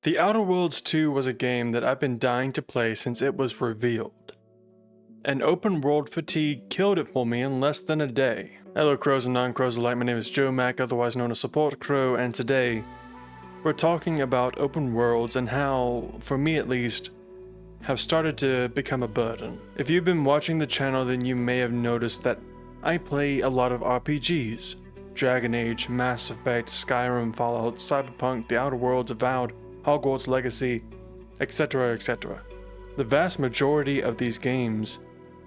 The Outer Worlds 2 was a game that I've been dying to play since it was revealed. And open world fatigue killed it for me in less than a day. Hello crows and non-crows alike, my name is Joe Mack, otherwise known as Support Crow, and today we're talking about open worlds and how, for me at least, have started to become a burden. If you've been watching the channel, then you may have noticed that I play a lot of RPGs. Dragon Age, Mass Effect, Skyrim, Fallout, Cyberpunk, The Outer Worlds, Avowed, Hogwarts Legacy, etc., etc. The vast majority of these games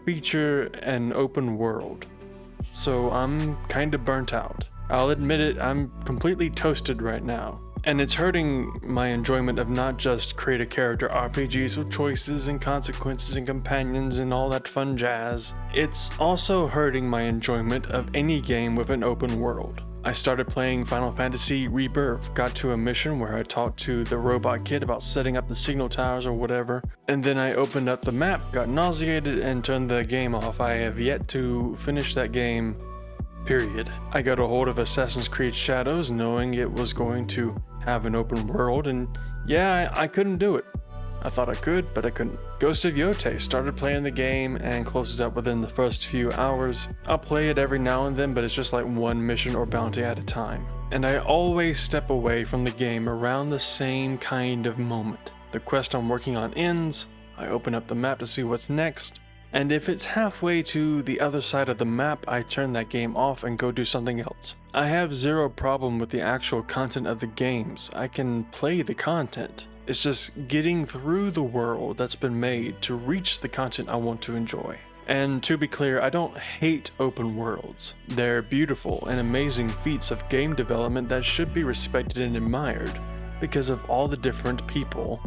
feature an open world, so I'm kinda burnt out. I'll admit it, I'm completely toasted right now, and it's hurting my enjoyment of not just create a character RPGs with choices and consequences and companions and all that fun jazz. It's also hurting my enjoyment of any game with an open world. I started playing Final Fantasy Rebirth, got to a mission where I talked to the robot kid about setting up the signal towers or whatever, and then I opened up the map, got nauseated, and turned the game off. I have yet to finish that game, period. I got a hold of Assassin's Creed Shadows knowing it was going to have an open world, and yeah, I couldn't do it. I thought I could, but I couldn't. Ghost of Yote, started playing the game and closed it up within the first few hours. I'll play it every now and then, but it's just like one mission or bounty at a time. And I always step away from the game around the same kind of moment. The quest I'm working on ends, I open up the map to see what's next, and if it's halfway to the other side of the map, I turn that game off and go do something else. I have zero problem with the actual content of the games. I can play the content. It's just getting through the world that's been made to reach the content I want to enjoy. And to be clear, I don't hate open worlds. They're beautiful and amazing feats of game development that should be respected and admired because of all the different people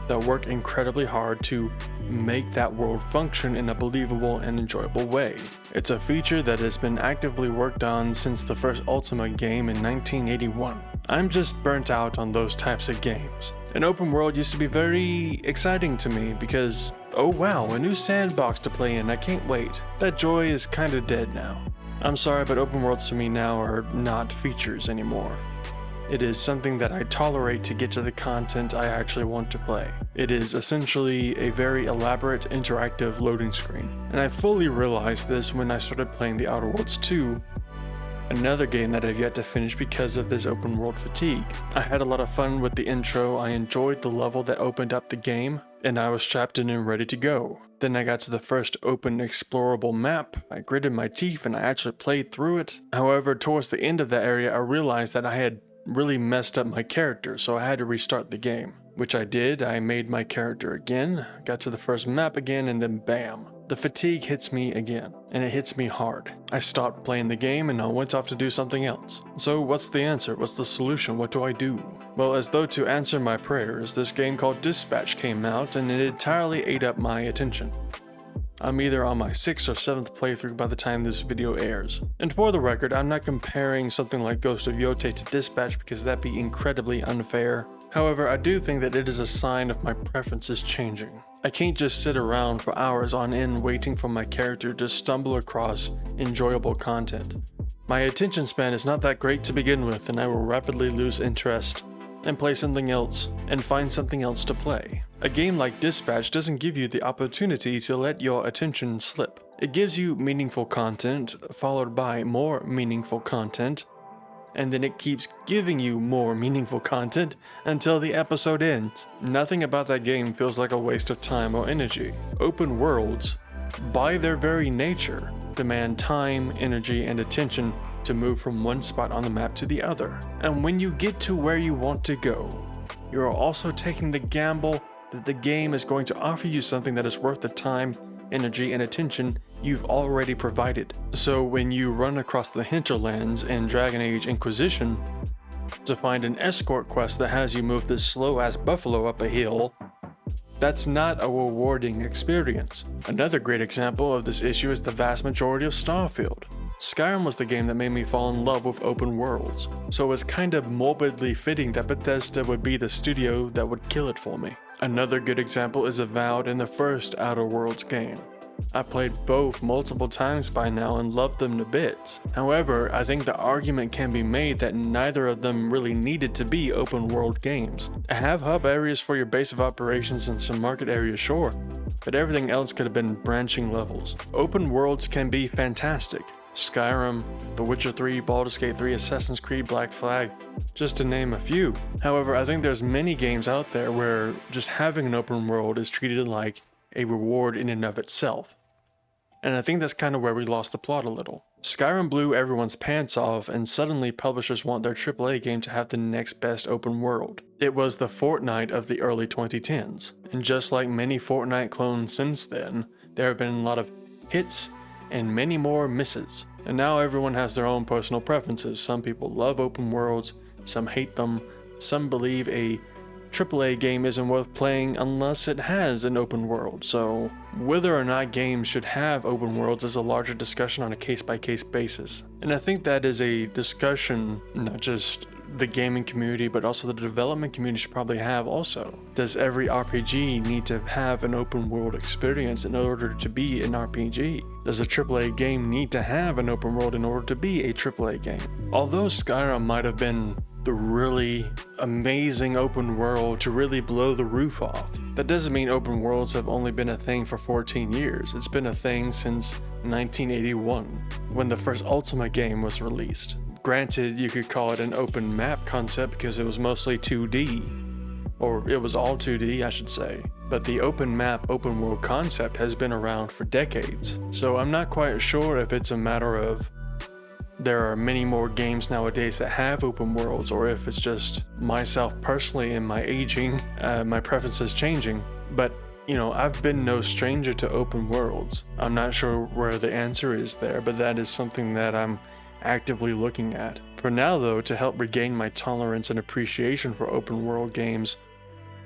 that work incredibly hard to make that world function in a believable and enjoyable way. It's a feature that has been actively worked on since the first Ultima game in 1981. I'm just burnt out on those types of games. An open world used to be very exciting to me because, oh wow, a new sandbox to play in, I can't wait. That joy is kinda dead now. I'm sorry, but open worlds to me now are not features anymore. It is something that I tolerate to get to the content I actually want to play. It is essentially a very elaborate interactive loading screen. And I fully realized this when I started playing The Outer Worlds 2, another game that I've yet to finish because of this open world fatigue. I had a lot of fun with the intro, I enjoyed the level that opened up the game, and I was trapped in and ready to go. Then I got to the first open explorable map, I gritted my teeth and I actually played through it. However, towards the end of that area I realized that I had really messed up my character, so I had to restart the game. Which I did, I made my character again, got to the first map again, and then bam. The fatigue hits me again, and it hits me hard. I stopped playing the game and I went off to do something else. So what's the answer? What's the solution? What do I do? Well, as though to answer my prayers, this game called Dispatch came out and it entirely ate up my attention. I'm either on my 6th or 7th playthrough by the time this video airs. And for the record, I'm not comparing something like Ghost of Yote to Dispatch because that'd be incredibly unfair. However, I do think that it is a sign of my preferences changing. I can't just sit around for hours on end waiting for my character to stumble across enjoyable content. My attention span is not that great to begin with, and I will rapidly lose interest and play something else and find something else to play. A game like Dispatch doesn't give you the opportunity to let your attention slip. It gives you meaningful content, followed by more meaningful content, and then it keeps giving you more meaningful content until the episode ends. Nothing about that game feels like a waste of time or energy. Open worlds, by their very nature, demand time, energy, and attention to move from one spot on the map to the other. And when you get to where you want to go, you are also taking the gamble that the game is going to offer you something that is worth the time, energy, and attention you've already provided. So when you run across the hinterlands in Dragon Age Inquisition to find an escort quest that has you move this slow-ass buffalo up a hill, that's not a rewarding experience. Another great example of this issue is the vast majority of Starfield. Skyrim was the game that made me fall in love with open worlds, so it was kind of morbidly fitting that Bethesda would be the studio that would kill it for me. Another good example is Avowed in the first Outer Worlds game. I played both multiple times by now and loved them to bits. However, I think the argument can be made that neither of them really needed to be open world games. Have hub areas for your base of operations and some market areas, sure, but everything else could have been branching levels. Open worlds can be fantastic. Skyrim, The Witcher 3, Baldur's Gate 3, Assassin's Creed, Black Flag, just to name a few. However, I think there's many games out there where just having an open world is treated like a reward in and of itself. And I think that's kind of where we lost the plot a little. Skyrim blew everyone's pants off, and suddenly publishers want their AAA game to have the next best open world. It was the Fortnite of the early 2010s, and just like many Fortnite clones since then, there have been a lot of hits and many more misses. And now everyone has their own personal preferences. Some people love open worlds, some hate them, some believe a AAA game isn't worth playing unless it has an open world. So whether or not games should have open worlds is a larger discussion on a case-by-case basis. And I think that is a discussion not just the gaming community, but also the development community should probably have also. Does every RPG need to have an open world experience in order to be an RPG? Does a AAA game need to have an open world in order to be a AAA game? Although Skyrim might have been the really amazing open world to really blow the roof off, that doesn't mean open worlds have only been a thing for 14 years. It's been a thing since 1981, when the first Ultima game was released. Granted, you could call it an open map concept because it was mostly 2D, or it was all 2D, I should say. But the open map, open world concept has been around for decades. So I'm not quite sure if it's a matter of there are many more games nowadays that have open worlds, or if it's just myself personally and my aging, my preferences changing. But you know, I've been no stranger to open worlds. I'm not sure where the answer is there, but that is something that I'm actively looking at. For now though, to help regain my tolerance and appreciation for open world games,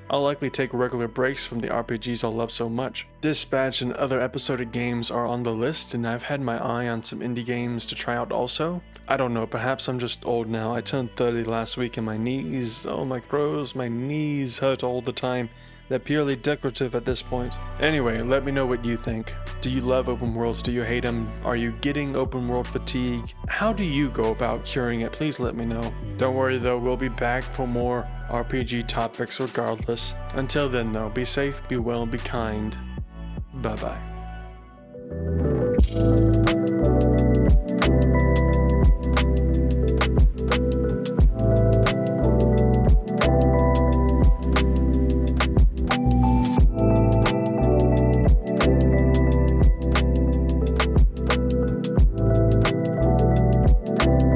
I'll likely take regular breaks from the RPGs I love so much. Dispatch and other episodic games are on the list, and I've had my eye on some indie games to try out also. I don't know, perhaps I'm just old now. I turned 30 last week and my knees, oh my crows, my knees hurt all the time. They're purely decorative at this point. Anyway, let me know what you think. Do you love open worlds? Do you hate them? Are you getting open world fatigue? How do you go about curing it? Please let me know. Don't worry though, we'll be back for more RPG topics regardless. Until then though, be safe, be well, be kind. Bye bye.